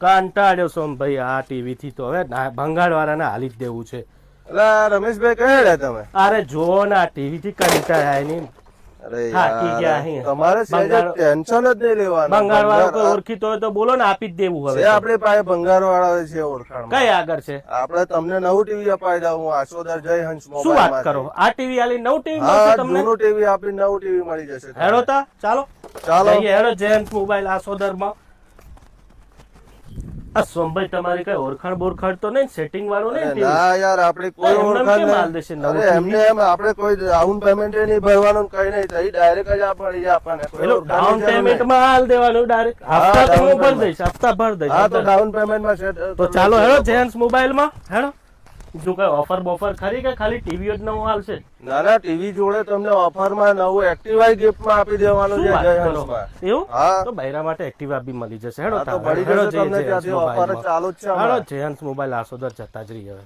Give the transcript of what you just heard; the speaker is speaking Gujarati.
કંટાળ્યો સોમભાઈ આ ટીવી થી તો હવે ભંગાર વાળાને હાલી જ દેવું છે. એટલે રમેશભાઈ કયા રહ્યા તમે? અરે જો ને આ ટીવી થી કંટાળ્યા નહીં. અરે થાકી ગયા યાર, અહીં. તમારે સહેજે ટેન્શન જ નહીં લેવાનું. ભંગાર વાળો કોઈ ઓળખીતો હોય તો બોલો ને, આપી જ દેવું હવે. આપડે પાસે ભંગાર વાળા છે ઓળખાણ. કઈ આગળ છે? આપડે તમને નવું ટીવી અપાઈ દઉં. હું આશોદર જય હંસ શું વાત કરો? આ ટીવી આલી નવું ટીવી હા, મળશે તમને? જૂનું ટીવી આપી નવું ટીવી મળી જશે. હેડો તા ચાલો ચાલો. જઈએ, હેડો જેમ્સ મોબાઈલ આસોદર માં. આ સોમભાઈ તમારી કઈ ઓળખાણ બોરખાણ તો નહીં? સેટિંગ વાળું નહીં TV? ના યાર, આપડે કોઈ એમને ઓળખાણ કેમ હાલ નહીં. દેશે નવું અરે એમને એમ આપડે કોઈ ડાઉન પેમેન્ટ નહીં ભરવાનું, કઈ નહીં. તો ડાયરેક્ટ જ આપણને આપણને કોઈ પેલું ઓળખાણની ડાઉન જરૂર પેમેન્ટ નહીં. માં હાલ દેવાનું ડાયરેક્ટ. હા, હપ્તા તો down હું ભરી payment. દઈશ, હપ્તા ભરી દઈશ. હા, તો ડાઉન પેમેન્ટ માં set તો ચાલો હેડો જેમ્સ મોબાઈલ માં હેડો. બીજું કઈ ઓફર બોફર ખરી કે ખાલી ટીવી જ નવું હાલશે? ના ના, ટીવી જોડે તમને ઓફર માં નવું એક્ટિવા ગિફ્ટ માં આપી દેવાનું શું છે વાત જય કરો? હંસમાં. એવું હા. તો બૈરા માટે એક્ટિવા બી મળી જશે. હેડો હા, તો તારે. મળી હેડો જશે જઈએ તમને જેમ્સ ત્યાંથી ઓફર મોબાઈલમાં. ચાલુ જ છે હેડો હમણાં. જેમ્સ મોબાઈલ આસોદર જતા જ રહીએ હવે.